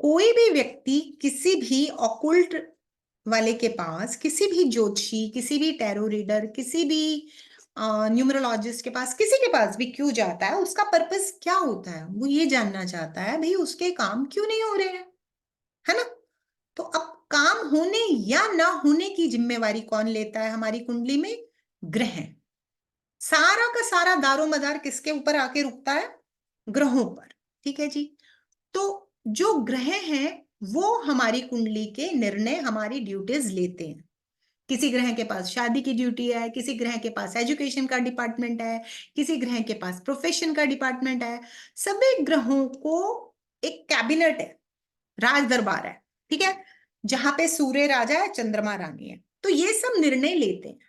कोई भी व्यक्ति किसी भी ऑकुल्ट वाले के पास, किसी भी ज्योतिषी, किसी भी टैरो रीडर, किसी भी न्यूमरोलॉजिस्ट के पास, किसी के पास भी क्यों जाता है, उसका पर्पस क्या होता है? वो ये जानना चाहता है भाई उसके काम क्यों नहीं हो रहे हैं, है ना? तो अब काम होने या ना होने की जिम्मेवारी कौन लेता है हमारी कुंडली में? ग्रह। सारा का सारा दारोमदार किसके ऊपर आके रुकता है? ग्रहों पर। ठीक है जी। तो जो ग्रह हैं वो हमारी कुंडली के निर्णय, हमारी ड्यूटीज लेते हैं। किसी ग्रह के पास शादी की ड्यूटी है, किसी ग्रह के पास एजुकेशन का डिपार्टमेंट है, किसी ग्रह के पास प्रोफेशन का डिपार्टमेंट है। सभी ग्रहों को एक कैबिनेट है, राज दरबार है, ठीक है, जहां पे सूर्य राजा है, चंद्रमा रानी है। तो ये सब निर्णय लेते हैं।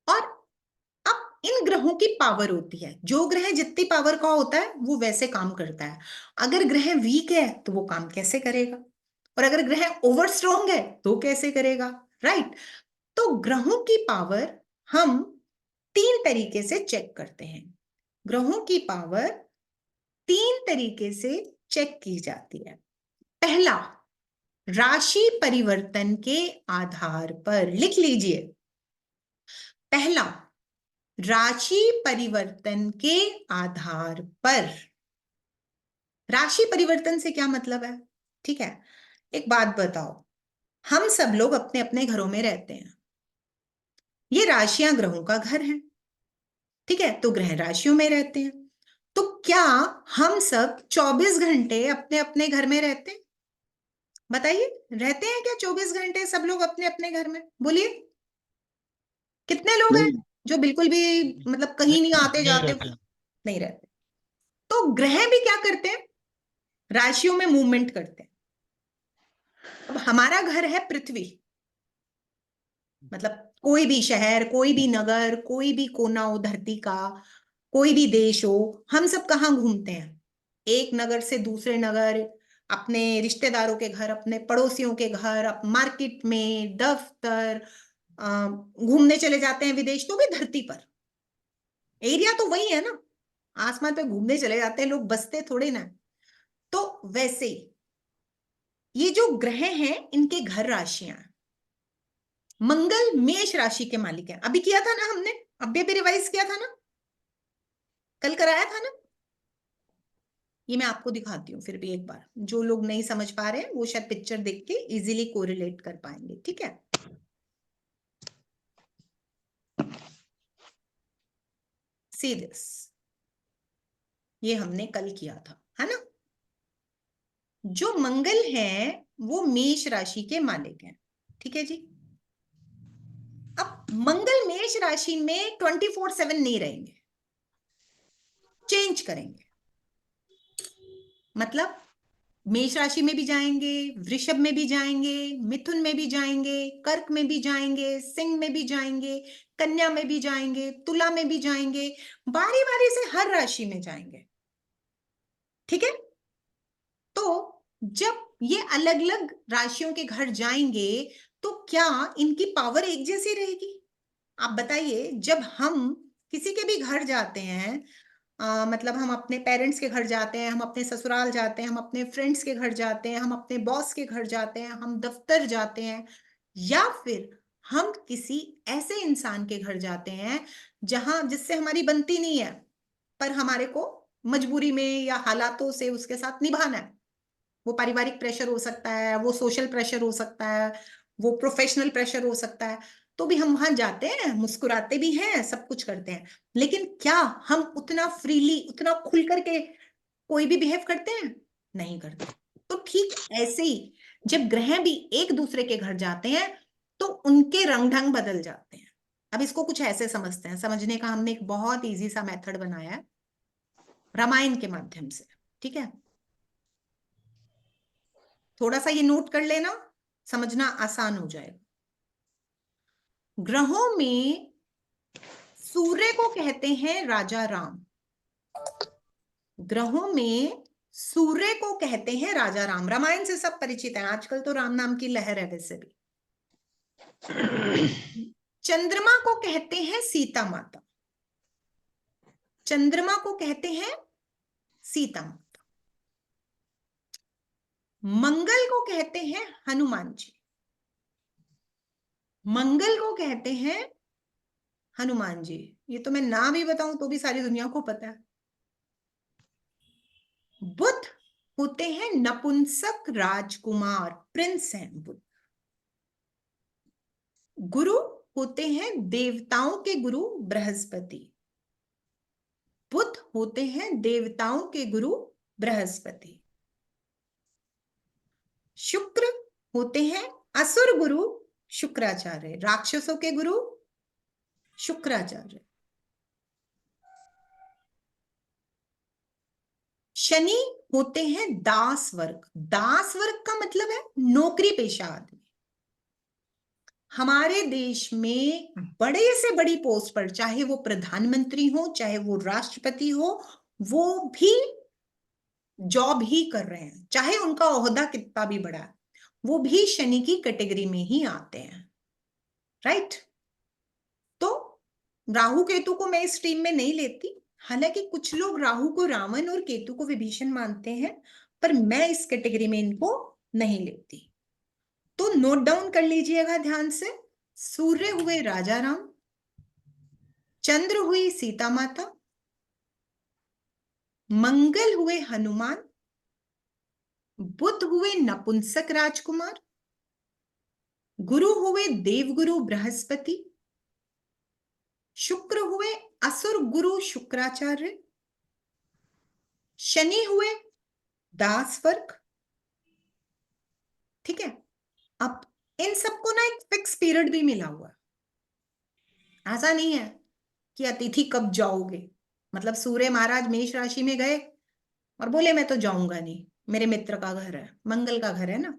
और अब इन ग्रहों की पावर होती है, जो ग्रह जितनी पावर का होता है वो वैसे काम करता है। अगर ग्रह वीक है तो वो काम कैसे करेगा, और अगर ग्रह ओवर स्ट्रॉन्ग है तो कैसे करेगा? राइट। तो ग्रहों की पावर हम तीन तरीके से चेक करते हैं। ग्रहों की पावर तीन तरीके से चेक की जाती है। पहला, राशि परिवर्तन के आधार पर। लिख लीजिए, पहला, राशि परिवर्तन के आधार पर। राशि परिवर्तन से क्या मतलब है? ठीक है, एक बात बताओ, हम सब लोग अपने अपने घरों में रहते हैं। ये राशियां ग्रहों का घर है, ठीक है, तो ग्रह राशियों में रहते हैं। तो क्या हम सब 24 घंटे अपने अपने घर में रहते हैं? बताइए, रहते हैं क्या 24 घंटे सब लोग अपने अपने घर में? बोलिए, कितने लोग हैं नहीं, जो बिल्कुल भी मतलब कहीं नहीं आते नहीं जाते? रहते। नहीं रहते। तो ग्रह भी क्या करते हैं? राशियों में मूवमेंट करते हैं। अब हमारा घर है पृथ्वी, मतलब कोई भी शहर, कोई भी नगर, कोई भी कोना हो धरती का, कोई भी देश हो, हम सब कहाँ घूमते हैं? एक नगर से दूसरे नगर, अपने रिश्तेदारों के घर, अपने पड़ोसियों के घर, अप मार्केट में, दफ्तर, घूमने चले जाते हैं विदेश, तो भी धरती पर। एरिया तो वही है ना, आसमान पे घूमने चले जाते हैं लोग, बसते थोड़े ना। तो वैसे ही ये जो ग्रह हैं इनके घर राशियां हैं। मंगल मेष राशि के मालिक है। अभी किया था ना हमने, अभी भी रिवाइज किया था ना, कल कराया था ना। ये मैं आपको दिखाती हूँ फिर भी एक बार, जो लोग नहीं समझ पा रहे हैं वो शायद पिक्चर देख के इजीली कोरिलेट कर पाएंगे। ठीक है, सी दिस, ये हमने कल किया था, है ना। जो मंगल है वो मेष राशि के मालिक हैं, ठीक है जी। अब मंगल मेष राशि में 24/7 नहीं रहेंगे, चेंज करेंगे। मतलब मेष राशि में भी जाएंगे, वृषभ में भी जाएंगे, मिथुन में भी जाएंगे, कर्क में भी जाएंगे, सिंह में भी जाएंगे, कन्या में भी जाएंगे, तुला में भी जाएंगे, बारी बारी से हर राशि में जाएंगे। ठीक है। तो जब ये अलग अलग राशियों के घर जाएंगे तो क्या इनकी पावर एक जैसी रहेगी? आप बताइए, जब हम किसी के भी घर जाते हैं, मतलब हम अपने पेरेंट्स के घर जाते हैं, हम अपने ससुराल जाते हैं, हम अपने फ्रेंड्स के घर जाते हैं, हम अपने बॉस के घर जाते हैं, हम दफ्तर जाते हैं, या फिर हम किसी ऐसे इंसान के घर जाते हैं जहां जिससे हमारी बनती नहीं है, पर हमारे को मजबूरी में या हालातों से उसके साथ निभाना है। वो पारिवारिक प्रेशर हो सकता है, वो सोशल प्रेशर हो सकता है, वो प्रोफेशनल प्रेशर हो सकता है। तो भी हम वहां जाते हैं, मुस्कुराते भी हैं, सब कुछ करते हैं, लेकिन क्या हम उतना फ्रीली, उतना खुल करके कोई भी बिहेव करते हैं? नहीं करते। तो ठीक ऐसे ही जब ग्रह भी एक दूसरे के घर जाते हैं तो उनके रंग ढंग बदल जाते हैं। अब इसको कुछ ऐसे समझते हैं, समझने का हमने एक बहुत इजी सा मेथड बनाया है रामायण के माध्यम से। ठीक है, थोड़ा सा ये नोट कर लेना, समझना आसान हो जाएगा। ग्रहों में सूर्य को कहते हैं राजा राम। ग्रहों में सूर्य को कहते हैं राजा राम। रामायण से सब परिचित हैं, आजकल तो राम नाम की लहर है वैसे भी। चंद्रमा को कहते हैं सीता माता। चंद्रमा को कहते हैं सीता माता। मंगल को कहते हैं हनुमान जी, मंगल को कहते हैं हनुमान जी। ये तो मैं ना भी बताऊं तो भी सारी दुनिया को पता है। बुध होते हैं नपुंसक राजकुमार, प्रिंस हैं बुध। गुरु होते हैं देवताओं के गुरु बृहस्पति, बुध होते हैं देवताओं के गुरु बृहस्पति। शुक्र होते हैं असुर गुरु शुक्राचार्य, राक्षसों के गुरु शुक्राचार्य। शनि होते हैं दास वर्ग, दास वर्ग का मतलब है नौकरी पेशा आदमी। हमारे देश में बड़े से बड़ी पोस्ट पर, चाहे वो प्रधानमंत्री हो चाहे वो राष्ट्रपति हो, वो भी जॉब ही कर रहे हैं, चाहे उनका ओहदा कितना भी बड़ा है, वो भी शनि की कैटेगरी में ही आते हैं, राइट। तो राहु केतु को मैं इस टीम में नहीं लेती, हालांकि कुछ लोग राहु को रावण और केतु को विभीषण मानते हैं, पर मैं इस कैटेगरी में इनको नहीं लेती। तो नोट डाउन कर लीजिएगा ध्यान से। सूर्य हुए राजा राम, चंद्र हुई सीता माता, मंगल हुए हनुमान, बुध हुए नपुंसक राजकुमार, गुरु हुए देवगुरु बृहस्पति, शुक्र हुए असुर गुरु शुक्राचार्य, शनि हुए दास वर्ग। ठीक है, अब इन सबको ना एक फिक्स पीरियड भी मिला हुआ, ऐसा नहीं है कि अतिथि कब जाओगे। मतलब सूर्य महाराज मेष राशि में गए और बोले मैं तो जाऊंगा नहीं, मेरे मित्र का घर है, मंगल का घर है ना,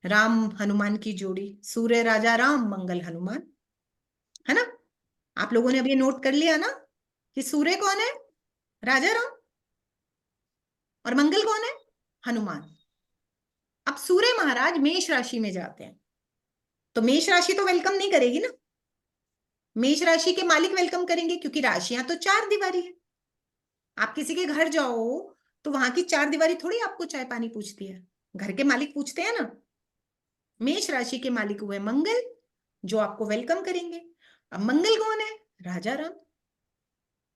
राम हनुमान की जोड़ी, सूर्य राजा राम मंगल हनुमान, है ना। आप लोगों ने अभी नोट कर लिया ना कि सूर्य कौन है, राजा राम, और मंगल कौन है, हनुमान। अब सूर्य महाराज मेष राशि में जाते हैं, तो मेष राशि तो वेलकम नहीं करेगी ना, मेष राशि के मालिक वेलकम करेंगे, क्योंकि राशियां तो चार दीवारी है। आप किसी के घर जाओ तो वहां की चार दीवारी थोड़ी आपको चाय पानी पूछती है, घर के मालिक पूछते हैं ना। मेष राशि के मालिक हुए मंगल, जो आपको वेलकम करेंगे। अब मंगल कौन है, राजा राम।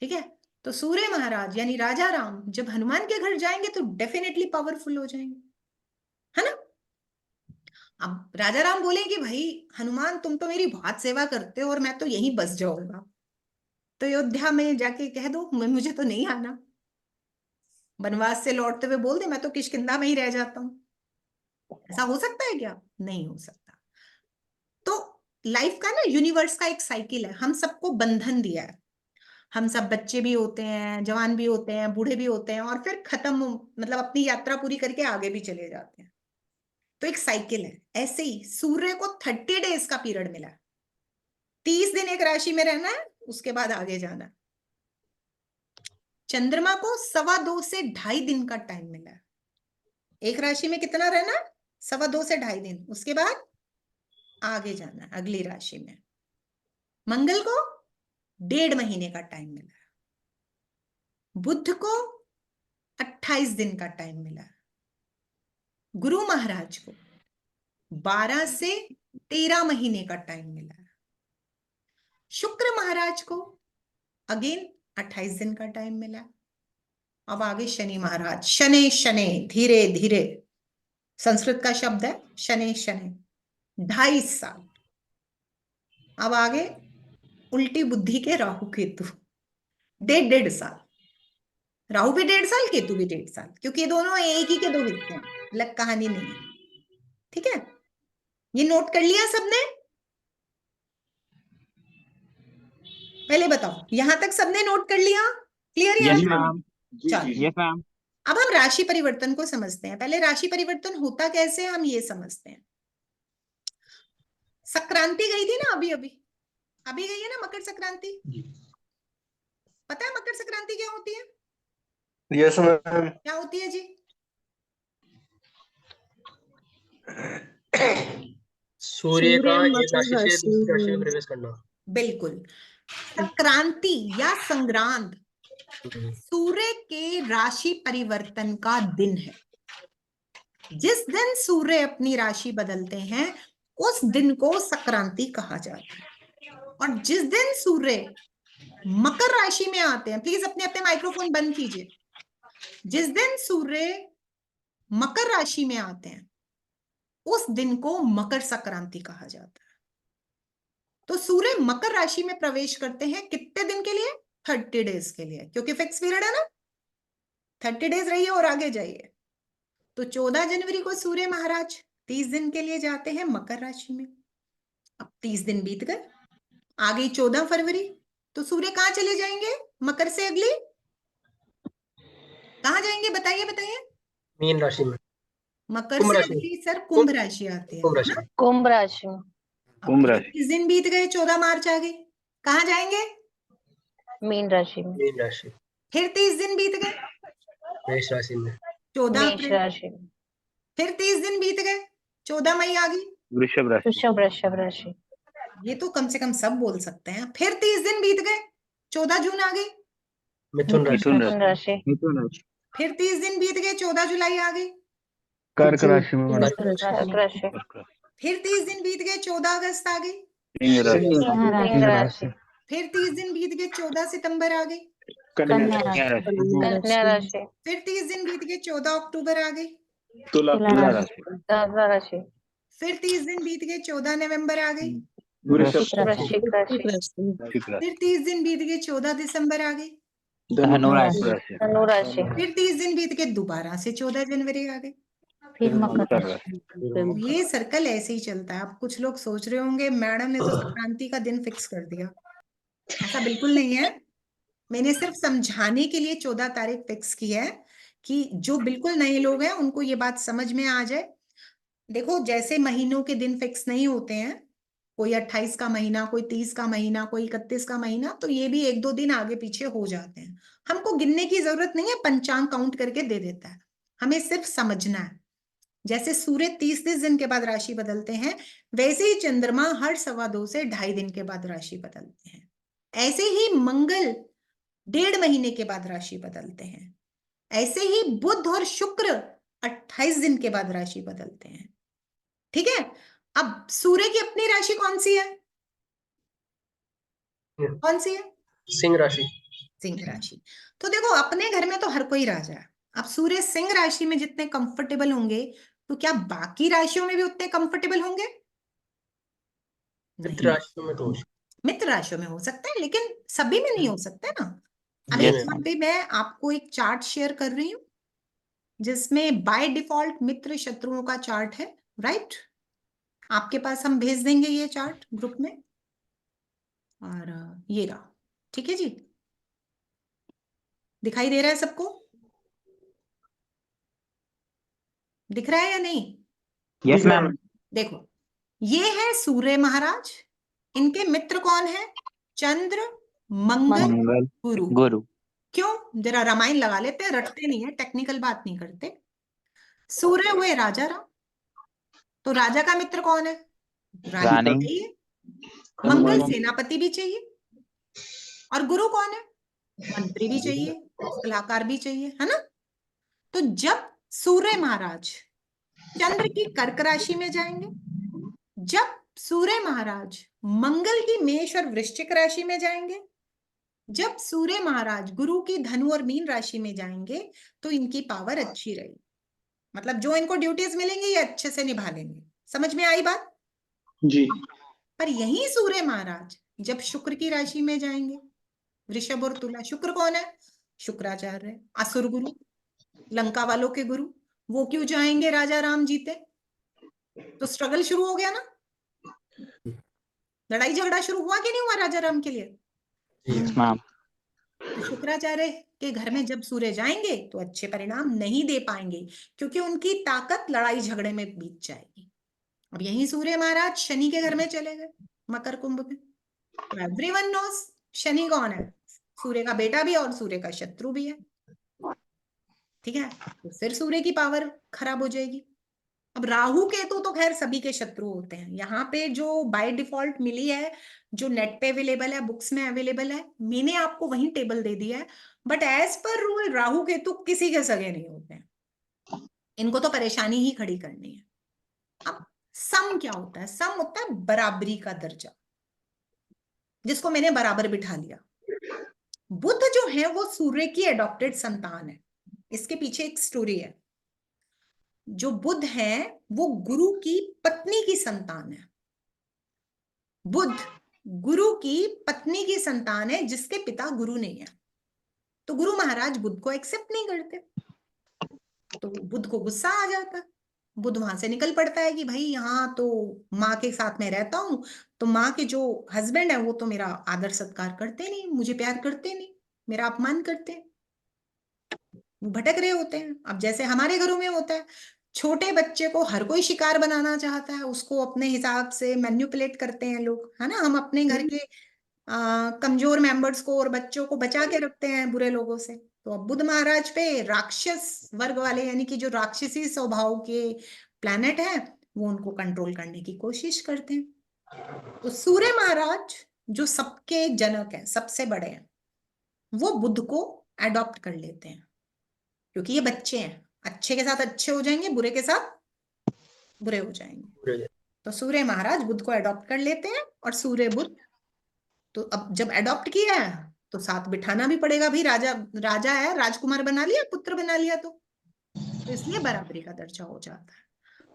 ठीक है, तो सूर्य महाराज यानी राजा राम जब हनुमान के घर जाएंगे तो डेफिनेटली पावरफुल हो जाएंगे, है ना। अब राजा राम बोलेंगे भाई हनुमान तुम तो मेरी बहुत सेवा करते हो और मैं तो यहीं बस जाऊंगा, तो अयोध्या में जाके कह दो मुझे तो नहीं आना, वनवास से लौटते हुए बोल दे मैं तो किष्किंधा में ही रह जाता हूं। ऐसा हो सकता है क्या, नहीं हो सकता। तो लाइफ का ना यूनिवर्स का एक साइकिल है, हम सबको बंधन दिया है, हम सब बच्चे भी होते हैं, जवान भी होते हैं, बूढ़े भी होते हैं, और फिर खत्म, मतलब अपनी यात्रा पूरी करके आगे भी चले जाते हैं। तो एक साइकिल है। ऐसे ही सूर्य को 30 डेज का पीरियड मिला है, 30 दिन एक राशि में रहना है, उसके बाद आगे जाना है। चंद्रमा को 2.25 से 2.5 दिन का टाइम मिला है, एक राशि में कितना रहना, 2.25 से 2.5 दिन, उसके बाद आगे जाना है अगली राशि में। मंगल को 1.5 महीने का टाइम मिला है, बुध को 28 दिन का टाइम मिला है, गुरु महाराज को 12 से 13 महीने का टाइम मिला है, शुक्र महाराज को अगेन 28 दिन का टाइम मिला है। अब आगे शनि महाराज, शनि शनि धीरे धीरे, संस्कृत का शब्द है शनि शनि, 2.5 साल। अब आगे उल्टी बुद्धि के राहु केतु, 1.5 साल। राहु भी 1.5 साल, केतु भी 1.5 साल, क्योंकि ये दोनों एक ही के दो हिस्से हैं, अलग कहानी नहीं है। ठीक है, ये नोट कर लिया सबने, पहले बताओ यहां तक सबने नोट कर लिया, क्लियर है यस अभी तक? मैम। चलो यस मैम। अब हम राशि परिवर्तन को समझते हैं। पहले राशि परिवर्तन होता कैसे है हम ये समझते हैं। संक्रांति गई थी ना, अभी अभी अभी गई है ना मकर संक्रांति। पता है मकर संक्रांति क्या होती है? Yes ma'am. क्या होती है जी? सूर्य का एक मकर राशि से राशि दूसरी राशि में में। प्रवेश करना। बिल्कुल, संक्रांति या संग्रांद सूर्य के राशि परिवर्तन का दिन है। जिस दिन सूर्य अपनी राशि बदलते हैं उस दिन को संक्रांति कहा जाता है। और जिस दिन सूर्य मकर राशि में आते हैं, प्लीज अपने अपने माइक्रोफोन बंद कीजिए। जिस दिन सूर्य मकर राशि में आते हैं उस दिन को मकर संक्रांति कहा जाता है। तो सूर्य मकर राशि में प्रवेश करते हैं कितने दिन के लिए? 30 डेज के लिए, क्योंकि फिक्स पीरियड है ना। 30 डेज रहिए और आगे जाइए। तो 14 जनवरी को सूर्य महाराज 30 दिन के लिए जाते हैं मकर राशि में। अब 30 दिन बीत गए, आ गई 14 फरवरी, तो सूर्य कहाँ चले जाएंगे? मकर से अगली कहाँ जाएंगे? बताइए बताइए। मीन राशि में। मकर कुंभ से राशि। अगली सर कुंभ राशि आती है कुंभ ना। राशि। कुंभ राशि में। अब कुंभ फिर राशि। 30 दिन बीत गए, 14 मार्च आ गई, कहाँ जाएंगे? मीन राशि में। मीन राशि। फिर 30 दिन बीत गए, मेष राशि में। 14 मेष अप्रैल। राशि में। फिर 30 दिन बीत गए, 14 मई आ गई। वृषभ राशि। वृषभ राशि। ये तो कम से कम सब बोल सकते हैं। फिर 30 दिन बीत गए, 14 जून आ गई। मिथुन राशि। मिथुन राशि। मिथुन राशि। फिर 30 दिन बीत गए, 14 जुलाई आ गई। कर्क राशि में कर्क राशि। फिर 30 दिन बीत गए, 14 अगस्त आ गई। सिंह राशि। सिंह राशि। फिर 30 दिन बीत गए, 14 सितंबर आ गई। कन्या राशि। कन्या राशि। फिर 30 दिन बीत गए, 14 अक्टूबर आ गई। तुला राशि। तुला राशि। फिर 30 दिन बीत गए, 14 नवंबर आ गई। वृषभ राशि। वृश्चिक राशि। वृश्चिक राशि। फिर 30 दिन बीत गए, 14 दिसंबर आ गई। धनु राशि। धनु राशि। फिर 30 दिन बीत गए, दोबारा से 14 जनवरी आ गई। फिर मकर मकर राशि। राशि। ये सर्कल ऐसे ही चलता है। अब कुछ लोग सोच रहे होंगे मैडम ने तो संक्रांति का दिन फिक्स कर दिया। ऐसा बिल्कुल नहीं है। मैंने सिर्फ समझाने के लिए 14 तारीख फिक्स की है कि जो बिल्कुल नए लोग हैं उनको ये बात समझ में आ जाए। देखो, जैसे महीनों के दिन फिक्स नहीं होते हैं, कोई 28 का महीना, कोई 30 का महीना, कोई 31 का महीना, तो ये भी 1-2 दिन आगे पीछे हो जाते हैं। हमको गिनने की जरूरत नहीं है, पंचांग काउंट करके दे देता है। हमें सिर्फ समझना है। जैसे सूर्य 30 दिन के बाद राशि बदलते हैं, वैसे ही चंद्रमा हर 2.25 से 2.5 दिन के बाद राशि बदलते हैं। ऐसे ही मंगल 1.5 महीने के बाद राशि बदलते हैं। ऐसे ही बुध और शुक्र 28 दिन के बाद राशि बदलते हैं। ठीक है। अब सूर्य की अपनी राशि कौन सी है? कौन सी है? सिंह राशि। सिंह राशि। तो देखो, अपने घर में तो हर कोई राजा है। अब सूर्य सिंह राशि में जितने कंफर्टेबल होंगे, तो क्या बाकी राशियों में भी उतने कंफर्टेबल होंगे? मित्र राशि में तो मित्र राशियों में हो सकता है, लेकिन सभी में नहीं हो सकता है ना। अब Yes, यहाँ पे मैं आपको एक चार्ट शेयर कर रही हूँ जिसमें बाय डिफॉल्ट मित्र शत्रुओं का चार्ट है। राइट, आपके पास हम भेज देंगे ये चार्ट ग्रुप में। और ये रहा। ठीक है जी, दिखाई दे रहा है सबको? दिख रहा है या नहीं? Yes ma'am. देखो, ये है सूर्य महाराज। इनके मित्र कौन है? चंद्र, मंगल, मंगल, गुरु। गुरु। क्यों? जरा रामायण लगा लेते हैं, रटते नहीं है, टेक्निकल बात नहीं करते। सूर्य हुए राजा राम, तो राजा का मित्र कौन है? रानी रानी। चाहिए। मंगल सेनापति भी चाहिए। और गुरु कौन है? मंत्री भी चाहिए, सलाहकार भी चाहिए, है ना। तो जब सूर्य महाराज चंद्र की कर्क राशि में जाएंगे, जब सूर्य महाराज मंगल की मेष और वृश्चिक राशि में जाएंगे, जब सूर्य महाराज गुरु की धनु और मीन राशि में जाएंगे, तो इनकी पावर अच्छी रहेगी। मतलब जो इनको ड्यूटीज मिलेंगी ये अच्छे से निभा लेंगे। समझ में आई बात? जी। पर यही सूर्य महाराज जब शुक्र की राशि में जाएंगे, वृषभ और तुला, शुक्र कौन है? शुक्राचार्य, असुर गुरु, लंका वालों के गुरु। वो क्यों जाएंगे राजा राम जीते? तो स्ट्रगल शुरू हो गया ना, लड़ाई झगड़ा शुरू हुआ कि नहीं हुआ राजा राम के लिए? Yes ma'am. तो शुक्राचार्य के घर में जब सूर्य जाएंगे तो अच्छे परिणाम नहीं दे पाएंगे, क्योंकि उनकी ताकत लड़ाई झगड़े में बीत जाएगी। अब यही सूर्य महाराज शनि के घर में चले गए, मकर कुंभ में। तो एवरीवन नोस शनि कौन है? सूर्य का बेटा भी और सूर्य का शत्रु भी है। ठीक है, तो फिर सूर्य की पावर खराब हो जाएगी। अब राहु केतु तो खैर सभी के शत्रु होते हैं। यहाँ पे जो बाय डिफॉल्ट मिली है, जो नेट पे अवेलेबल है, बुक्स में अवेलेबल है, मैंने आपको वही टेबल दे दिया है। But as per rule Rahu Ketu किसी के सगे नहीं होते हैं। इनको तो परेशानी ही खड़ी करनी है। अब सम क्या होता है? सम होता है बराबरी का दर्जा, जिसको मैंने बराबर बिठा लिया। बुध जो है वो सूर्य की एडॉप्टेड संतान है। इसके पीछे एक स्टोरी है। जो बुध है वो गुरु की पत्नी की संतान है। बुध गुरु की पत्नी की संतान है, जिसके पिता गुरु नहीं है। तो गुरु महाराज बुध को एक्सेप्ट नहीं करते, तो बुध को गुस्सा आ जाता है। बुध वहां से निकल पड़ता है कि भाई यहाँ तो माँ के साथ में रहता हूँ, तो माँ के जो हस्बैंड है वो तो मेरा आदर सत्कार करते नहीं, मुझे प्यार करते नहीं, मेरा अपमान करते हैं, वो भटक रहे होते हैं। अब जैसे हमारे घरों में होता है, छोटे बच्चे को हर कोई शिकार बनाना चाहता है, उसको अपने हिसाब से मैन्युपुलेट करते हैं लोग, है ना। हम अपने घर के कमजोर मेंबर्स को और बच्चों को बचा के रखते हैं बुरे लोगों से। तो अब बुध महाराज पे राक्षस वर्ग वाले, यानी कि जो राक्षसी स्वभाव के प्लैनेट है, वो उनको कंट्रोल करने की कोशिश करते हैं। तो सूर्य महाराज जो सबके जनक हैं, सबसे बड़े हैं, वो बुध को एडॉप्ट कर लेते हैं, क्योंकि ये बच्चे हैं, अच्छे के साथ अच्छे हो जाएंगे, बुरे के साथ बुरे हो जाएंगे। तो सूर्य महाराज बुध को एडॉप्ट कर लेते हैं, और सूर्य बुध, तो अब जब एडॉप्ट किया है तो साथ बिठाना भी पड़ेगा भाई। राजा राजा है, राजकुमार बना लिया, पुत्र बना लिया, तो इसलिए बराबरी का दर्जा हो जाता है।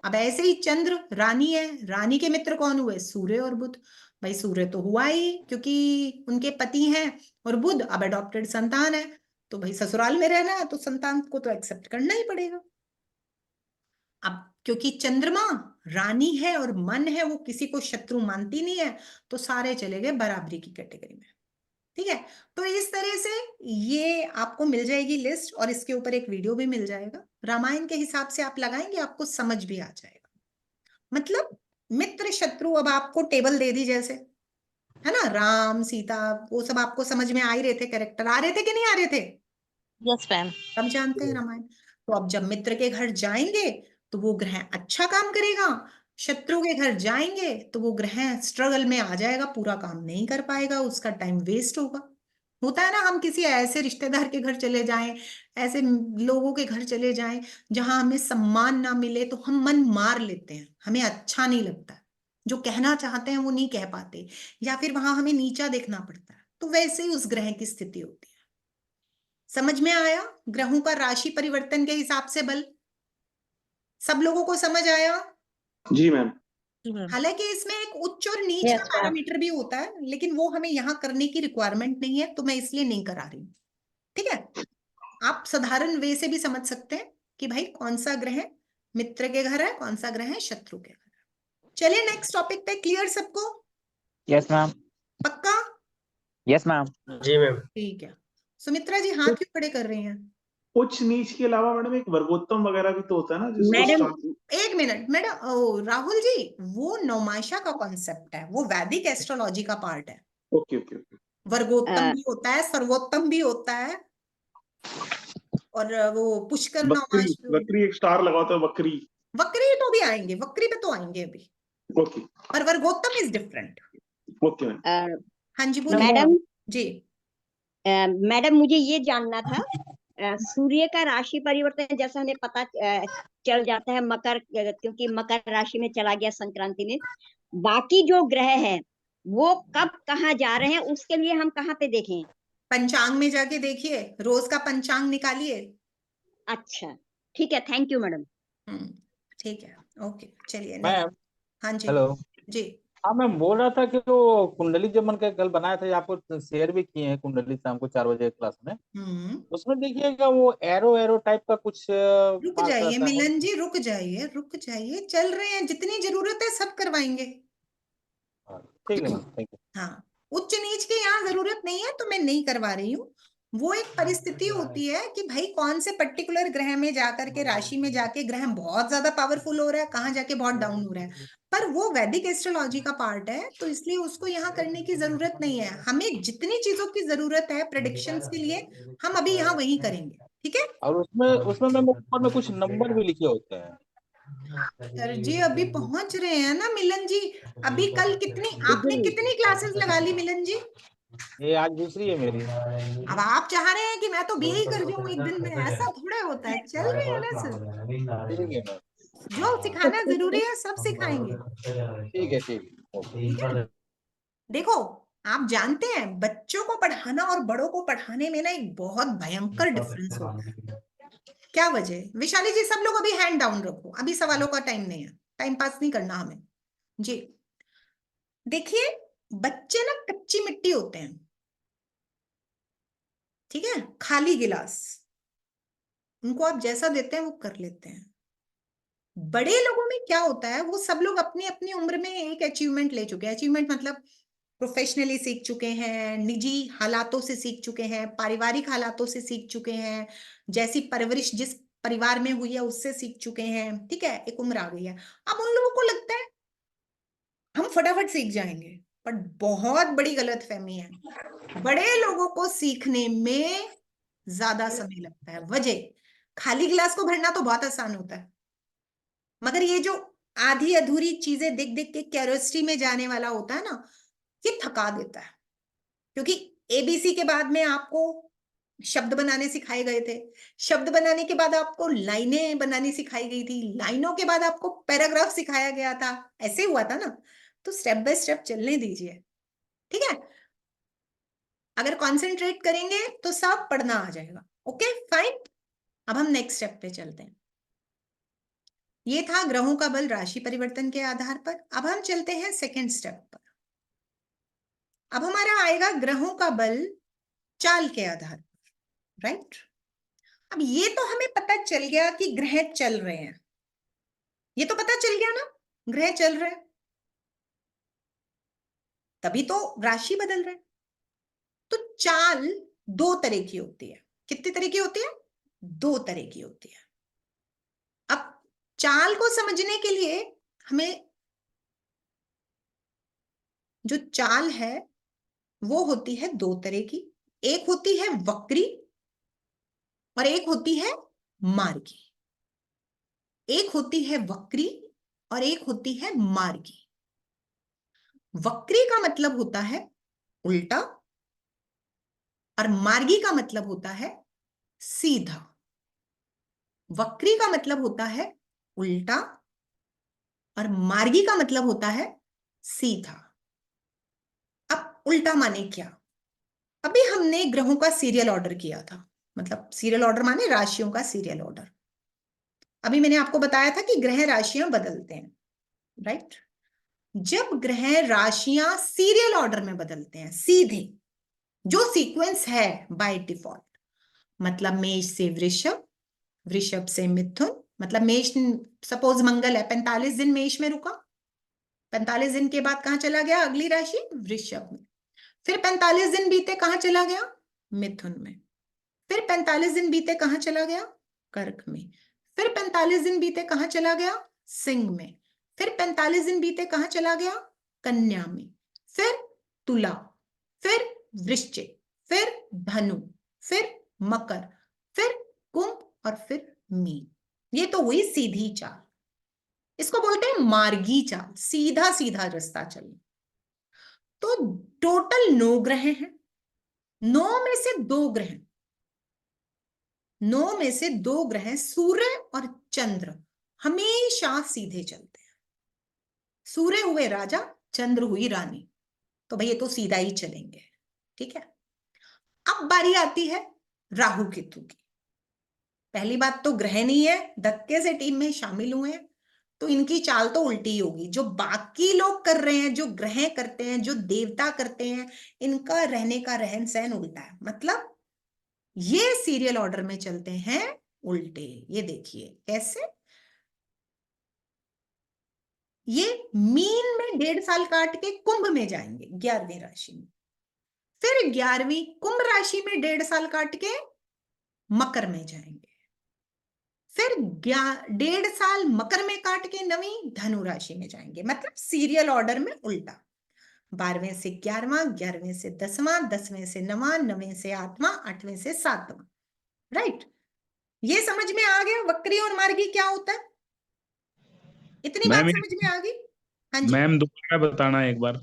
अब ऐसे ही चंद्र रानी है, रानी के मित्र कौन हुए? सूर्य और बुध। भाई सूर्य तो हुआ ही, क्योंकि उनके पति हैं, और बुध अब एडॉप्टेड संतान है, तो भाई ससुराल में रहना है तो संतान को तो एक्सेप्ट करना ही पड़ेगा। अब क्योंकि चंद्रमा रानी है और मन है, वो किसी को शत्रु मानती नहीं है, तो सारे चले गए बराबरी की कैटेगरी में। ठीक है, तो इस तरह से ये आपको मिल जाएगी लिस्ट, और इसके ऊपर एक वीडियो भी मिल जाएगा। रामायण के हिसाब से आप लगाएंगे, आपको समझ भी आ जाएगा। मतलब मित्र शत्रु अब आपको टेबल दे दी जैसे, है ना, राम सीता वो सब आपको समझ में आ ही रहे थे, कैरेक्टर आ रहे थे कि नहीं आ रहे थे? Yes ma'am. सब जानते हैं रामायण। तो अब जब मित्र के घर जाएंगे तो वो ग्रह अच्छा काम करेगा, शत्रु के घर जाएंगे तो वो ग्रह स्ट्रगल में आ जाएगा, पूरा काम नहीं कर पाएगा, उसका टाइम वेस्ट होगा। होता है ना, हम किसी ऐसे रिश्तेदार के घर चले जाएं, ऐसे लोगों के घर चले जाएं जहां हमें सम्मान ना मिले, तो हम मन मार लेते हैं, हमें अच्छा नहीं लगता, जो कहना चाहते हैं वो नहीं कह पाते, या फिर वहां हमें नीचा देखना पड़ता है। तो वैसे ही उस ग्रह की स्थिति होती है। समझ में आया? ग्रहों का राशि परिवर्तन के हिसाब से बल सब लोगों को समझ आया? जी मैम। हालांकि इसमें एक उच्च और नीच Yes, का ma'am. पैरामीटर भी होता है, लेकिन वो हमें यहाँ करने की रिक्वायरमेंट नहीं है, तो मैं इसलिए नहीं करा रही हूँ। ठीक है, आप साधारण वे से भी समझ सकते हैं कि भाई कौन सा ग्रह मित्र के घर है, कौन सा ग्रह है शत्रु के घर है। चलिए नेक्स्ट टॉपिक पे। क्लियर सबको? Yes, ma'am. पक्का? Yes, ma'am. जी मैम। ठीक है। सुमित्रा जी हाथ क्यों खड़े कर रही हैं? उच्च नीच के अलावा मैडम एक वर्गोत्तम वगैरह भी तो होता है ना, जिसको मैडम एक मिनट मैडम, ओ राहुल जी, वो नौमाशा का कॉन्सेप्ट है, वो वैदिक एस्ट्रोलॉजी का पार्ट है। Okay okay okay. वर्गोत्तम भी होता है, सर्वोत्तम भी होता है, और वो पुष्कर वक्री, नौमाश, वक्री एक स्टार लगा होता है, वक्री। वक्री तो भी आएंगे, वक्री पे तो आएंगे अभी, ओके पर वर्गोत्तम इज डिफरेंट। Okay ma'am. हाँ जी बोलिए। मैडम जी मैडम मुझे ये जानना था, सूर्य का राशि परिवर्तन जैसा हमें पता चल जाता है मकर, क्योंकि मकर राशि में चला गया संक्रांति में, बाकी जो ग्रह हैं वो कब कहाँ जा रहे हैं, उसके लिए हम कहाँ पे देखें? पंचांग में जाके देखिए, रोज का पंचांग निकालिए। अच्छा ठीक है, थैंक यू मैडम। ठीक है, ओके चलिए मैम next। हाँ जी हेलो। जी। हाँ मैं बोल रहा था कि वो कुंडली जब मन का कल बनाया था, ये आपको शेयर भी किए हैं कुंडली शाम को 4 बजे क्लास में, उसमें देखिएगा वो एरो एरो टाइप का कुछ रुक पार्ट जाइए रहता है। मिलन जी, रुक जाइए रुक जाइए, चल रहे हैं, जितनी जरूरत है सब करवाएंगे। ठीक है मैम, थैंक यू। हाँ, उच्च नीच की यहाँ जरूरत नहीं है, तो मैं नहीं करवा रही हूँ। वो एक परिस्थिति होती है कि भाई कौन से पर्टिकुलर ग्रह में जाकर के, राशि में जाके ग्रह बहुत ज्यादा पावरफुल हो रहा है, कहाँ जाके बहुत डाउन हो रहा है, पर वो वैदिक एस्ट्रोलॉजी का पार्ट है, तो इसलिए उसको यहाँ करने की जरूरत नहीं है। हमें जितनी चीजों की जरूरत है प्रेडिक्शंस के लिए, हम अभी यहाँ वही करेंगे। ठीक है और उसमें उसमें मैम ऊपर में कुछ नंबर भी लिखे होते हैं। सर जी, अभी पहुंच रहे हैं ना मिलन जी। अभी कल कितनी आपने कितनी क्लासेस लगा ली मिलन जी? ये आज दूसरी है मेरी। अब आप चाह रहे हैं कि मैं तो बीए ही कर जाऊं एक दिन में, ऐसा थोड़ा होता है। चल रहे हैं ना सर, ठीक है मैम, जो सिखाना जरूरी है सब सिखाएंगे। ठीक है, ठीक है, ओके। ठीक है, देखो आप जानते हैं बच्चों को पढ़ाना और बड़ों को पढ़ाने में ना एक बहुत भयंकर डिफरेंस होता है। क्या वजह? विशाली जी सब लोग अभी हैंड डाउन रखो, अभी सवालों का टाइम नहीं है, टाइम पास नहीं करना हमें जी। देखिए बच्चे ना कच्ची मिट्टी होते हैं, ठीक है, खाली गिलास, उनको आप जैसा देते हैं वो कर लेते हैं। बड़े लोगों में क्या होता है, वो सब लोग अपनी अपनी उम्र में एक अचीवमेंट ले चुके हैं। अचीवमेंट मतलब प्रोफेशनली सीख चुके हैं, निजी हालातों से सीख चुके हैं, पारिवारिक हालातों से सीख चुके हैं, जैसी परवरिश जिस परिवार में हुई है उससे सीख चुके हैं। ठीक है, एक उम्र आ गई है। अब उन लोगों को लगता है हम फटाफट सीख जाएंगे, पर बहुत बड़ी गलतफहमी है। बड़े लोगों को सीखने में ज्यादा समय लगता है। वजह, खाली गिलास को भरना तो बहुत आसान होता है, मगर ये जो आधी अधूरी चीजें देख देख के क्यूरियोसिटी में जाने वाला होता है ना, ये थका देता है। क्योंकि एबीसी के बाद में आपको शब्द बनाने सिखाए गए थे, शब्द बनाने के बाद आपको लाइनें बनानी सिखाई गई थी, लाइनों के बाद आपको पैराग्राफ सिखाया गया था, ऐसे हुआ था ना। तो स्टेप बाय स्टेप चलने दीजिए, ठीक है। अगर कॉन्सेंट्रेट करेंगे तो सब पढ़ना आ जाएगा। ओके फाइन, अब हम नेक्स्ट स्टेप पे चलते हैं। ये था ग्रहों का बल राशि परिवर्तन के आधार पर। अब हम चलते हैं सेकेंड स्टेप पर। अब हमारा आएगा ग्रहों का बल चाल के आधार पर, राइट। अब ये तो हमें पता चल गया कि ग्रह चल रहे हैं, ये तो पता चल गया ना, ग्रह चल रहे हैं, तभी तो राशि बदल रहे हैं। तो चाल दो तरह की होती है। कितनी तरह की होती है? दो तरह की होती है। अब चाल को समझने के लिए हमें जो चाल है वो होती है दो तरह की। एक होती है वक्री और एक होती है मार्गी। एक होती है वक्री और एक होती है मार्गी। वक्री का मतलब होता है उल्टा और मार्गी का मतलब होता है सीधा। वक्री का मतलब होता है उल्टा और मार्गी का मतलब होता है सीधा। अब उल्टा माने क्या? अभी हमने ग्रहों का सीरियल ऑर्डर किया था, मतलब सीरियल ऑर्डर माने राशियों का सीरियल ऑर्डर। अभी मैंने आपको बताया था कि ग्रह राशियां बदलते हैं, राइट। जब ग्रह राशियां सीरियल ऑर्डर में बदलते हैं, सीधे जो सीक्वेंस है बाय डिफॉल्ट, मतलब मेष से वृषभ, वृषभ से मिथुन, मतलब मेष, सपोज मंगल है, 45 दिन मेष में रुका, 45 दिन के बाद कहां चला गया? अगली राशि वृषभ में। फिर 45 दिन बीते, कहां चला गया? मिथुन में। फिर 45 दिन बीते, कहां चला गया? कर्क में। फिर 45 दिन बीते, कहां चला गया? सिंह में। फिर 45 दिन बीते, कहां चला गया? कन्या में। फिर तुला, फिर वृश्चिक, फिर धनु, फिर मकर, फिर कुंभ और फिर मीन। ये तो हुई सीधी चाल। इसको बोलते हैं मार्गी चाल, सीधा सीधा रास्ता चलना। तो टोटल 9 ग्रह हैं। 9 में से 2 ग्रह, 9 में से 2 ग्रह सूर्य और चंद्र हमेशा सीधे चलते हैं। सूर्य हुए राजा, चंद्र हुई रानी, तो भाई ये तो सीधा ही चलेंगे, ठीक है। अब बारी आती है राहु केतु की। पहली बात तो ग्रह नहीं है, धक्के से टीम में शामिल हुए हैं, तो इनकी चाल तो उल्टी होगी। जो बाकी लोग कर रहे हैं, जो ग्रह करते हैं, जो देवता करते हैं, इनका रहने का रहन सहन उल्टा है। मतलब ये सीरियल ऑर्डर में चलते हैं उल्टे। ये देखिए कैसे, ये मीन में 1.5 साल काट के कुंभ में जाएंगे 11वीं राशि में, फिर 11वीं कुंभ राशि में 1.5 साल काट के मकर में जाएंगे, फिर 1.5 साल मकर में काट के 9वीं धनु राशि में जाएंगे। मतलब सीरियल ऑर्डर में उल्टा। 12वें से 11वां, 11वें से 10वां, 10वें से 9वां, 9वें से 8वां, 8वें से 7वां, राइट। ये समझ में आ गया वक्री और मार्गी क्या होता है? इतनी बात समझ में आ गई? हाँ जी मैम दोबारा बताना एक बार।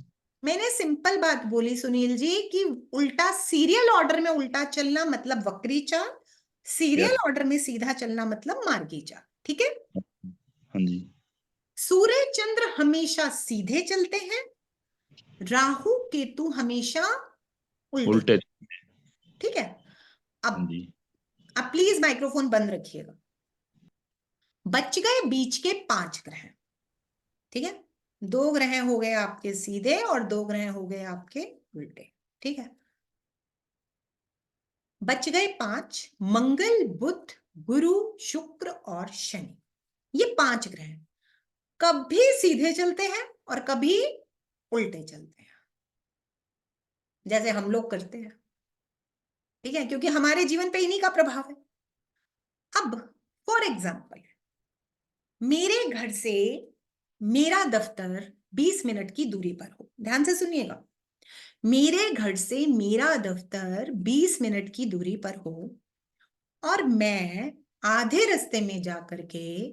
मैंने सिंपल बात बोली सुनील जी कि उल्टा सीरियल ऑर्डर में उल्टा चलना मतलब वक्री चाल, सीरियल ऑर्डर में सीधा चलना मतलब मार्गी चाल। ठीक है। हाँ जी। सूर्य चंद्र हमेशा सीधे चलते हैं, राहु केतु हमेशा उल्टे। ठीक है। हाँ अब जी। अब प्लीज माइक्रोफोन बंद रखिएगा। बच गए बीच के 5 ग्रह। ठीक है। 2 ग्रह हो गए आपके सीधे और 2 ग्रह हो गए आपके उल्टे। ठीक है। बच गए 5, मंगल बुध गुरु शुक्र और शनि। ये 5 ग्रह कभी सीधे चलते हैं और कभी उल्टे चलते हैं, जैसे हम लोग करते हैं। ठीक है, क्योंकि हमारे जीवन पे इन्हीं का प्रभाव है। अब फॉर एग्जाम्पल, मेरे घर से मेरा दफ्तर 20 मिनट की दूरी पर हो। ध्यान से सुनिएगा। मेरे घर से मेरा दफ्तर 20 मिनट की दूरी पर हो और मैं आधे रास्ते में जाकर के,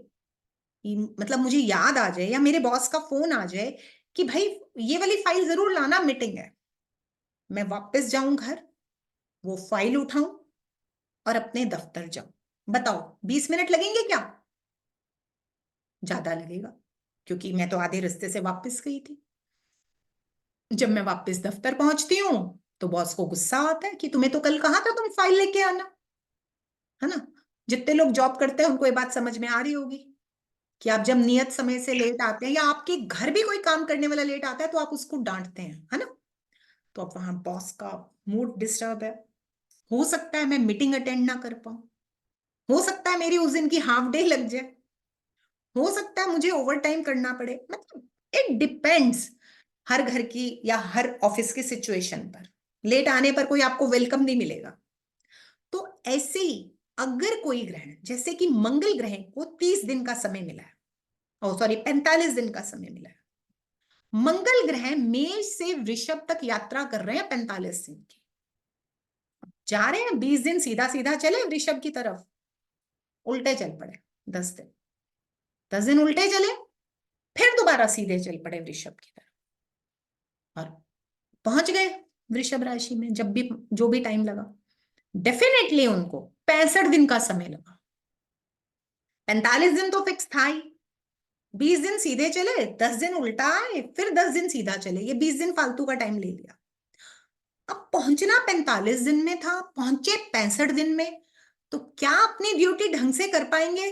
मतलब मुझे याद आ जाए या मेरे बॉस का फोन आ जाए कि भाई ये वाली फाइल जरूर लाना, मीटिंग है। मैं वापस जाऊं घर, वो फाइल उठाऊं और अपने दफ्तर जाऊं। बताओ 20 मिनट लगेंगे क्या? ज्यादा लगेगा, क्योंकि मैं तो आधे रास्ते से वापस गई थी। जब मैं वापस दफ्तर पहुंचती हूँ तो बॉस को गुस्सा आता है कि तुम्हें तो कल कहा था तुम फाइल लेके आना, है ना। जितने लोग जॉब करते हैं उनको ये बात समझ में आ रही होगी कि आप जब नियत समय से लेट आते हैं या आपके घर भी कोई काम करने वाला लेट आता है तो आप उसको डांटते हैं, है ना। तो अब वहां बॉस का मूड डिस्टर्ब है। हो सकता है मैं मीटिंग अटेंड ना कर पाऊं, हो सकता है मेरी उस दिन की हाफ डे लग जाए, हो सकता है मुझे ओवर टाइम करना पड़े। मतलब इट डिपेंड्स हर घर की या हर ऑफिस की सिचुएशन पर। लेट आने पर कोई आपको वेलकम नहीं मिलेगा। तो ऐसे ही अगर कोई ग्रह, जैसे कि मंगल ग्रह को 30 दिन का समय मिला है, ओ सॉरी 45 दिन का समय मिला है। मंगल ग्रह मेष से वृषभ तक यात्रा कर रहे हैं 45 दिन की। जा रहे हैं 20 दिन सीधा सीधा चले वृषभ की तरफ, उल्टे चल पड़े 10 दिन, 10 दिन उल्टे चले, फिर दोबारा सीधे चल पड़े वृषभ की तरफ और पहुंच गए वृषभ राशि में। जब भी जो भी टाइम लगा, डेफिनेटली उनको 65 दिन का समय लगा। 45 दिन तो फिक्स था ही, 20 दिन सीधे चले, 10 दिन उल्टा आए, फिर 10 दिन सीधा चले, ये 20 दिन फालतू का टाइम ले लिया। अब पहुंचना 45 दिन में था, पहुंचे 65 दिन में, तो क्या अपनी ड्यूटी ढंग से कर पाएंगे?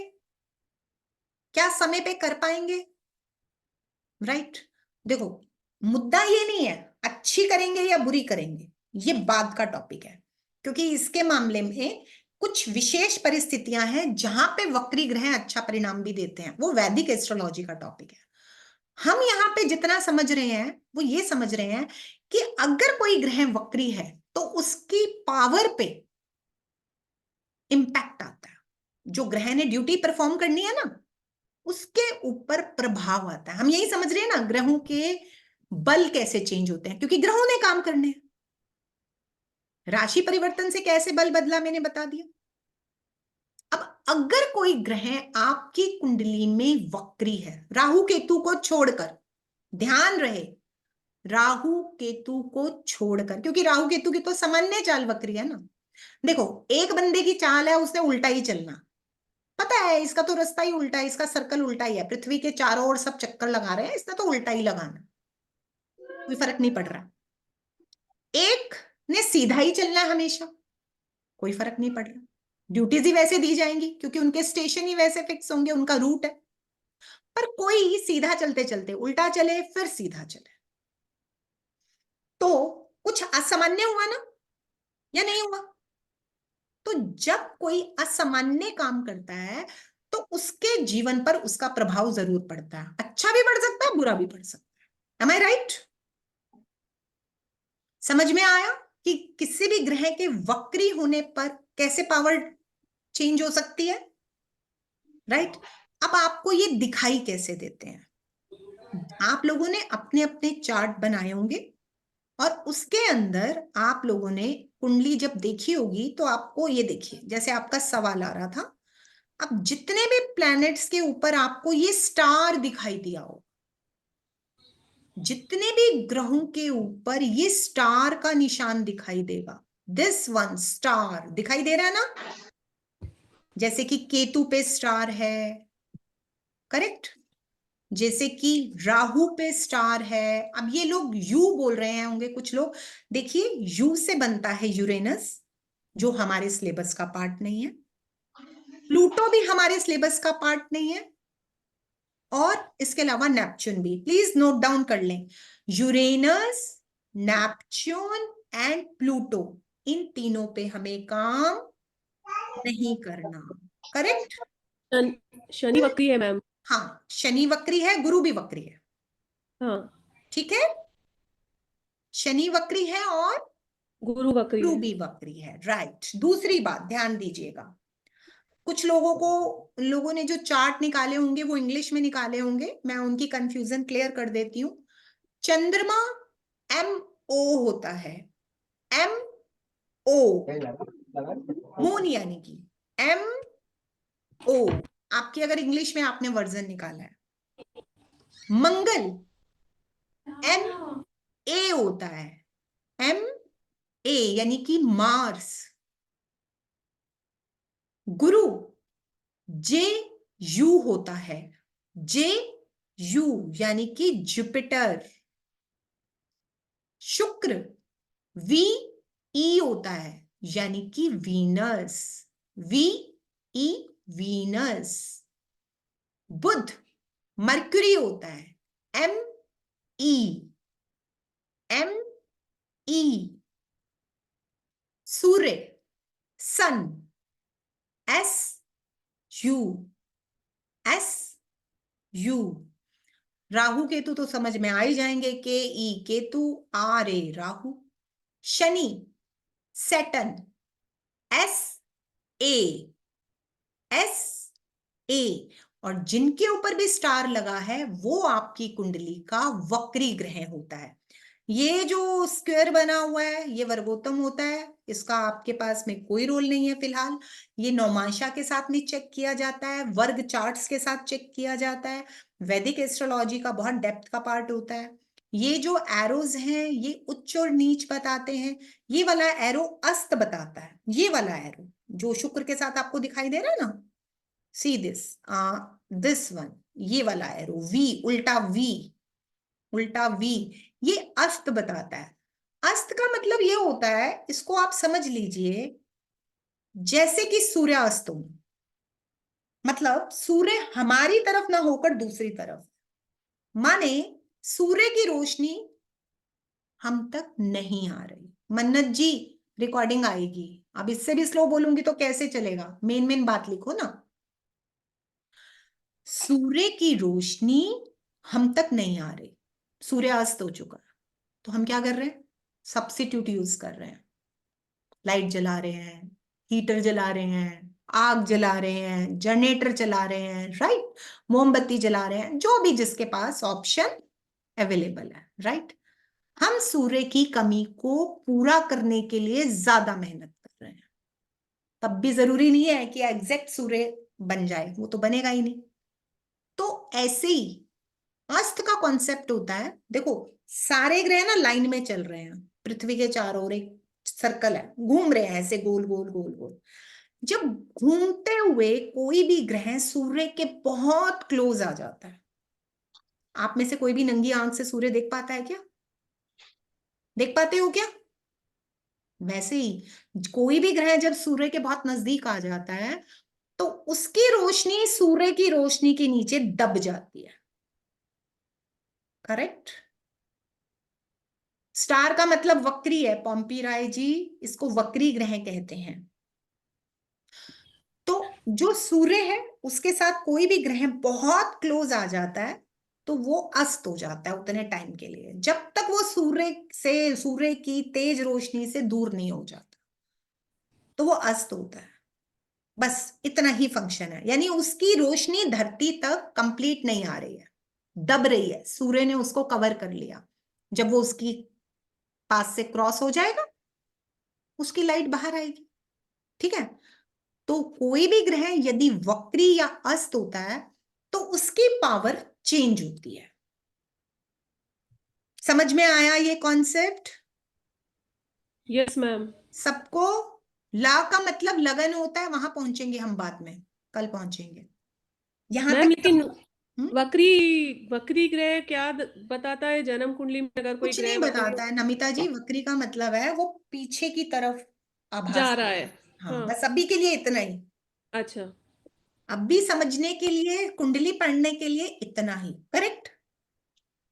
क्या समय पे कर पाएंगे? राइट। देखो मुद्दा ये नहीं है अच्छी करेंगे या बुरी करेंगे, ये बाद का टॉपिक है, क्योंकि इसके मामले में कुछ विशेष परिस्थितियां हैं जहां पे वक्री ग्रह अच्छा परिणाम भी देते हैं, वो वैदिक एस्ट्रोलॉजी का टॉपिक है। हम यहाँ पे जितना समझ रहे हैं वो ये समझ रहे हैं कि अगर कोई ग्रह वक्री है तो उसकी पावर पे इंपैक्ट आता है। जो ग्रह ने ड्यूटी परफॉर्म करनी है ना, उसके ऊपर प्रभाव आता है। हम यही समझ रहे हैं ना ग्रहों के बल कैसे चेंज होते हैं, क्योंकि ग्रहों ने काम करने हैं। राशि परिवर्तन से कैसे बल बदला मैंने बता दिया। अब अगर कोई ग्रह आपकी कुंडली में वक्री है, राहु केतु को छोड़कर, ध्यान रहे राहु केतु को छोड़कर, क्योंकि राहु केतु की तो सामान्य चाल वक्री है ना। देखो एक बंदे की चाल है, उसने उल्टा ही चलना, पता है इसका तो रास्ता ही उल्टा है, इसका सर्कल उल्टा ही है, पृथ्वी के चारों ओर सब चक्कर लगा रहे हैं, इसने तो उल्टा ही लगाना, कोई फर्क नहीं पड़ रहा। एक ने सीधा ही चलना है हमेशा, कोई फर्क नहीं पड़ रहा, ड्यूटीज ही वैसे दी जाएंगी क्योंकि उनके स्टेशन ही वैसे फिक्स होंगे, उनका रूट है। पर कोई सीधा चलते चलते उल्टा चले फिर सीधा चले, तो कुछ असामान्य हुआ ना, या नहीं हुआ? तो जब कोई असामान्य काम करता है तो उसके जीवन पर उसका प्रभाव जरूर पड़ता है, अच्छा भी पड़ सकता है बुरा भी पड़ सकता है। एम आई राइट? समझ में आया कि किसी भी ग्रह के वक्री होने पर कैसे पावर चेंज हो सकती है, राइट? अब आपको ये दिखाई कैसे देते हैं? आप लोगों ने अपने अपने चार्ट बनाए होंगे और उसके अंदर आप लोगों ने कुंडली जब देखी होगी तो आपको ये देखिए, जैसे आपका सवाल आ रहा था, अब जितने भी प्लैनेट्स के ऊपर आपको ये स्टार दिखाई दिया हो, जितने भी ग्रहों के ऊपर ये स्टार का निशान दिखाई देगा, दिस वन स्टार दिखाई दे रहा है ना, जैसे कि केतु पे स्टार है, करेक्ट, जैसे कि राहु पे स्टार है। अब ये लोग यू बोल रहे हैं होंगे कुछ लोग, देखिए यू से बनता है यूरेनस, जो हमारे सिलेबस का पार्ट नहीं है, प्लूटो भी हमारे सिलेबस का पार्ट नहीं है, और इसके अलावा नेपच्यून भी। प्लीज नोट डाउन कर लें, यूरेनस, नेपच्यून एंड प्लूटो, इन तीनों पे हमें काम नहीं करना, करेक्ट। शनि वक्री है मैम। हाँ, शनि वक्री है, गुरु भी वक्री है, हाँ, ठीक है, शनि वक्री है और गुरु वक्री गुरु है। भी वक्री है, राइट। दूसरी बात ध्यान दीजिएगा, कुछ लोगों ने जो चार्ट निकाले होंगे वो इंग्लिश में निकाले होंगे, मैं उनकी कंफ्यूजन क्लियर कर देती हूँ। चंद्रमा MO होता है, MO, मून यानी कि MO, आपकी अगर इंग्लिश में आपने वर्जन निकाला है। मंगल MA होता है, MA यानी कि मार्स। गुरु JU होता है, JU यानी कि जुपिटर। शुक्र VE होता है, यानी कि वीनस, VE वीनस। बुध मरक्यूरी होता है, ME। सूर्य सन, SU। राहु केतु तो समझ में आ ही जाएंगे, KE Ketu, RA Rahu. Shani Saturn, SA, और जिनके ऊपर भी स्टार लगा है वो आपकी कुंडली का वक्री ग्रह होता है। ये जो स्क्वायर बना हुआ है ये वर्गोत्तम होता है, इसका आपके पास में कोई रोल नहीं है फिलहाल। ये नौमांशा के साथ में चेक किया जाता है, वर्ग चार्ट्स के साथ चेक किया जाता है, वैदिक एस्ट्रोलॉजी का बहुत डेप्थ का पार्ट होता है। ये जो एरोज हैं ये उच्च और नीच बताते हैं। ये वाला एरो अस्त बताता है, ये वाला एरो जो शुक्र के साथ आपको दिखाई दे रहा है ना, सी दिस वन, ये वाला एरो V, उल्टा V, ये अस्त बताता है। अस्त का मतलब ये होता है, इसको आप समझ लीजिए जैसे कि सूर्य अस्त हो, मतलब सूर्य हमारी तरफ ना होकर दूसरी तरफ, माने सूर्य की रोशनी हम तक नहीं आ रही। मन्नत जी रिकॉर्डिंग आएगी, अब इससे भी स्लो बोलूंगी तो कैसे चलेगा, मेन बात लिखो ना। सूर्य की रोशनी हम तक नहीं आ रही, सूर्य अस्त हो चुका, तो हम क्या कर रहे हैं, सब्स्टिट्यूट यूज कर रहे हैं, लाइट जला रहे हैं, हीटर जला रहे हैं, आग जला रहे हैं, जनरेटर चला रहे हैं, राइट, मोमबत्ती जला रहे हैं, जो भी जिसके पास ऑप्शन अवेलेबल है, राइट। हम सूर्य की कमी को पूरा करने के लिए ज्यादा मेहनत कर रहे हैं, तब भी जरूरी नहीं है कि एग्जैक्ट सूर्य बन जाए, वो तो बनेगा ही नहीं। तो ऐसे ही अस्त का कॉन्सेप्ट होता है, देखो सारे ग्रह ना लाइन में चल रहे हैं, पृथ्वी के चारों ओर एक सर्कल है, घूम रहे हैं ऐसे गोल गोल गोल गोल। जब घूमते हुए कोई भी ग्रह सूर्य के बहुत क्लोज आ जाता है, आप में से कोई भी नंगी आंख से सूर्य देख पाता है क्या, देख पाते हो क्या? वैसे ही कोई भी ग्रह जब सूर्य के बहुत नजदीक आ जाता है तो उसकी रोशनी सूर्य की रोशनी के नीचे दब जाती है, करेक्ट। स्टार का मतलब वक्री है, पॉम्पी राय जी इसको वक्री ग्रह कहते हैं। तो जो सूर्य है उसके साथ कोई भी ग्रह बहुत क्लोज आ जाता है तो वो अस्त हो जाता है उतने टाइम के लिए, जब तक वो सूर्य की तेज रोशनी से दूर नहीं हो जाता तो वो अस्त होता है। बस इतना ही फंक्शन है, यानी उसकी रोशनी धरती तक कंप्लीट नहीं आ रही है, दब रही है, सूर्य ने उसको कवर कर लिया। जब वो उसकी पास से क्रॉस हो जाएगा उसकी लाइट बाहर आएगी, ठीक है। तो कोई भी ग्रह यदि वक्री या अस्त होता है तो उसकी पावर चेंज होती है। समझ में आया ये कॉन्सेप्ट यस मैम। सबको? ला का मतलब लगन होता है, वहां पहुंचेंगे हम बाद में, कल पहुंचेंगे। यहाँ मैम तक लेकिन हम्म? वक्री ग्रह क्या बताता है जन्म कुंडली में, अगर कोई कुछ ग्रह नहीं वक्री बताता है नमिता जी। वक्री का मतलब है वो पीछे की तरफ आभास जा कर रहा रहा है? है। हाँ, हाँ, बस अभी के लिए इतना ही। अच्छा, अब भी समझने के लिए, कुंडली पढ़ने के लिए इतना ही, करेक्ट?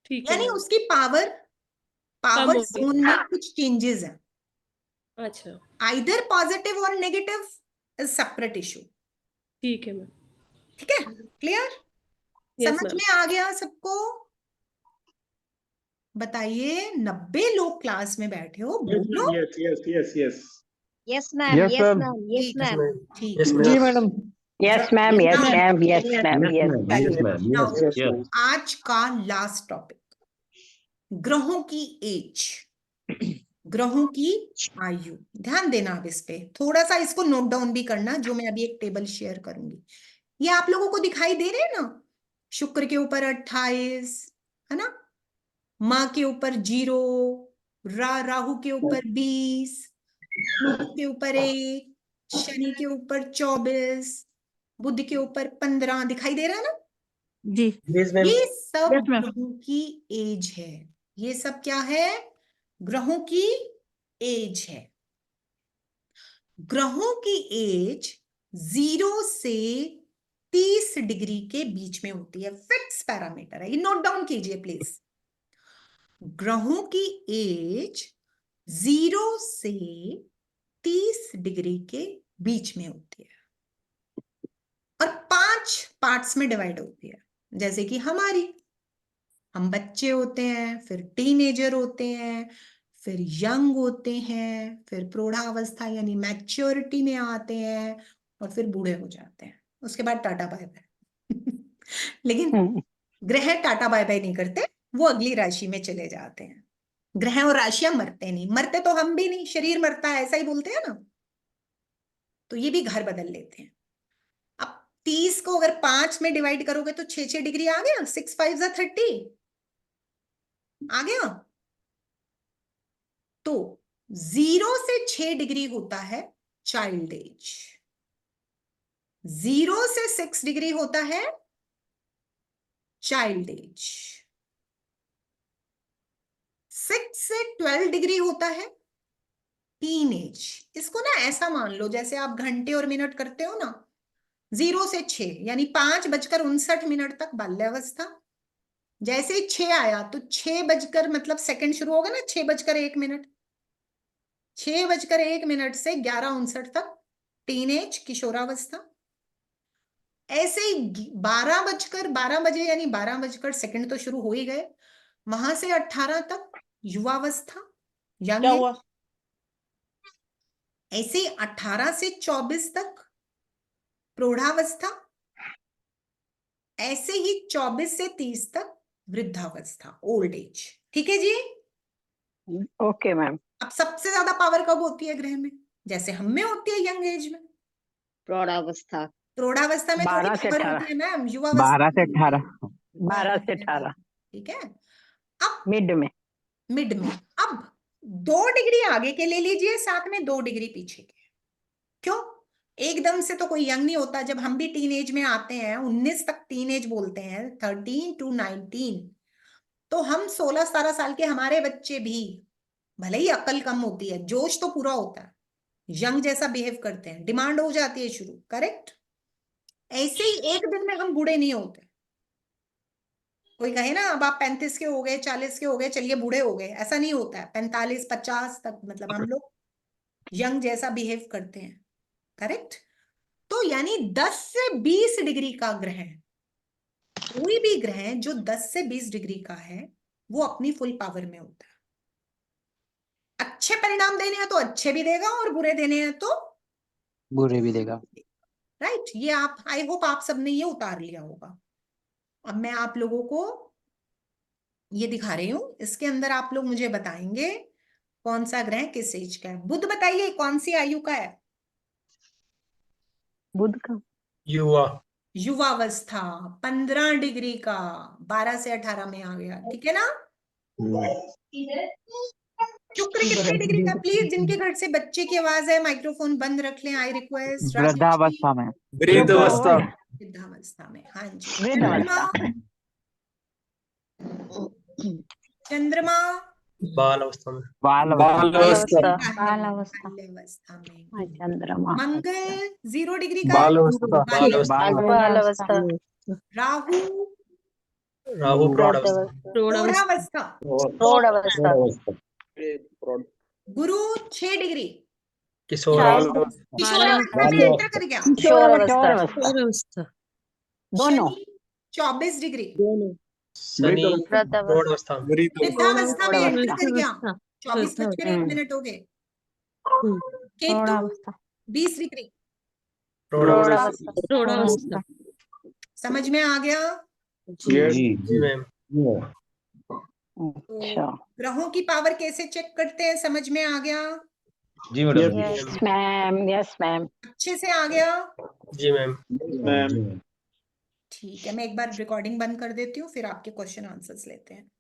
ठीक है यानी मैम। उसकी पावर कम पावर हो गई। जोन में कुछ चेंजेस है, अच्छा, आइदर पॉजिटिव और नेगेटिव इज सेपरेट इशू। ठीक है मैम। ठीक है, क्लियर? यस समझ मैम। में आ गया सबको? बताइए, 90 लोग क्लास में बैठे हो, बोलो। Yes yes yes yes. Yes ma'am, Yes, yes ma'am. Ma'am, yes ठीक यस है, मैम। मैम। ठीक यस है। जी ma'am. Madam. Yes ma'am, yes Now, ma'am, yes ma'am, yes. चलिए, Yes, now, yes. आज का लास्ट टॉपिक, ग्रहों की एज, ग्रहों की आयु। ध्यान देना अब इस पे, थोड़ा सा इसको नोट डाउन भी करना, जो मैं अभी एक टेबल शेयर करूंगी। ये आप लोगों को दिखाई दे रहे हैं ना? शुक्र के ऊपर 28 है ना, माँ के ऊपर 0, राहु के ऊपर 20, प्लूटो के ऊपर 1, शनि के ऊपर 24, बुध के ऊपर 15, दिखाई दे रहा है ना? जी। Yes ma'am. ये सब Yes, ma'am. ग्रहों की एज है। ये सब क्या है? ग्रहों की एज है। ग्रहों की एज 0 से 30 डिग्री के बीच में होती है, फिक्स पैरामीटर है, ये नोट डाउन कीजिए प्लीज। ग्रहों की एज 0 से 30 डिग्री के बीच में होती है और 5 पार्ट्स में डिवाइड होती है। जैसे कि हम बच्चे होते हैं, फिर टीनेजर होते हैं, फिर यंग होते हैं, फिर प्रौढ़ावस्था यानी मैच्योरिटी में आते हैं, और फिर बूढ़े हो जाते हैं। उसके बाद टाटा बाय बाय। लेकिन ग्रह टाटा बाय बाय नहीं करते, वो अगली राशि में चले जाते हैं। ग्रह और राशियां मरते नहीं, मरते तो हम भी नहीं, शरीर मरता है, ऐसा ही बोलते हैं ना। तो ये भी घर बदल लेते हैं। अब 30 को अगर 5 में डिवाइड करोगे तो 6 डिग्री आ गया, 6 5 30 आ गया। तो 0 से 6 डिग्री होता है चाइल्ड एज, 0 से 6 डिग्री होता है चाइल्ड एज, 6 से 12 डिग्री होता है टीन एज। इसको ना ऐसा मान लो जैसे आप घंटे और मिनट करते हो ना, 0 से 6 यानी 5:59 तक बाल्यावस्था। जैसे ही 6 आया तो 6 बजकर मतलब सेकंड शुरू होगा ना, 6:01, 6:01 से 11:59 तक टीनेज किशोरावस्था। ऐसे ही 12 बजे यानी 12:02 तो शुरू हो ही गए, वहां से 18 तक युवावस्था, यंग एज। ऐसे 18 से 24 तक प्रौढ़ावस्था, ऐसे ही 24 से 30 तक वृद्धावस्था, ओल्ड एज। ठीक है जी? Okay ma'am. अब सबसे ज्यादा पावर कब होती है ग्रह में? जैसे हम में होती है यंग एज में, प्रौढ़ावस्था। प्रौढ़ावस्था में थोड़ी 12 से पावर 18। होती है मैम, 12 युवावस्था से 18। 12 से 18 ठीक है। अब मिड में। मिड में, अब 2 डिग्री आगे के ले लीजिए, साथ में 2 डिग्री पीछे के। क्यों? एकदम से तो कोई यंग नहीं होता। जब हम भी टीनेज में आते हैं, 19 तक टीनेज बोलते हैं, 13 to 19, तो हम 16-17 साल के हमारे बच्चे भी, भले ही अकल कम होती है, जोश तो पूरा होता है, यंग जैसा बिहेव करते हैं, डिमांड हो जाती है शुरू, करेक्ट? ऐसे ही एक दिन में हम बूढ़े नहीं होते। कोई कहे ना अब आप 35 के हो गए, 40 के हो गए, चलिए बूढ़े हो गए, ऐसा नहीं होता है। 45-50 तक मतलब हम लोग यंग जैसा बिहेव करते हैं, करेक्ट? तो यानी 10 से 20 डिग्री का ग्रह, कोई भी ग्रह जो 10 से 20 डिग्री का है, वो अपनी फुल पावर में होता है। अच्छे परिणाम देने हैं तो अच्छे भी देगा, और बुरे देने हैं तो बुरे भी देगा। राइट। ये आप, आई होप आप सबने ये उतार लिया होगा। अब मैं आप लोगों को ये दिखा रही हूं, इसके अंदर आप लोग मुझे बताएंगे कौन सा ग्रह किस एज का है। बुध बताइए कौन सी आयु का है? बुध का युवा। युवावस्था 15 डिग्री का, 12 से 18 में आ गया, ठीक है ना? शुक्र कितने डिग्री का? प्लीज जिनके घर से बच्चे की आवाज है माइक्रोफोन बंद रख लें, आई रिक्वेस्ट। वृद्धावस्था में। वृद्धावस्था। वृद्धावस्था में, हाँ जी। वृद्धावस्था। चंद्रमा बालावस्था में। बालावस्था। बालावस्था। बाल्यावस्था में। चंद्रमा। मंगल 0 डिग्री का? बालावस्था। बालावस्था। राहु राहु प्रौढ़ावस्था। प्रौढ़ावस्था। प्रौढ़ावस्था। गुरु 6 डिग्री। किशोरावस्था। किशोरावस्था में एंटर कर गया। किशोरावस्था। दोनों। शनि 24 डिग्री। शनि प्रौढ़ावस्था। वृद्धावस्था में एंटर कर गया। 24:01 हो गए। केतु 20 डिग्री। प्रौढ़ावस्था। समझ में आ गया? जी मैम। अच्छा। ग्रहों की पावर कैसे चेक करते हैं, समझ में आ गया? जी madam. Yes ma'am, yes ma'am. अच्छे से आ गया? जी मैम। ठीक है, मैं एक बार रिकॉर्डिंग बंद कर देती हूँ, फिर आपके क्वेश्चन आंसर्स लेते हैं।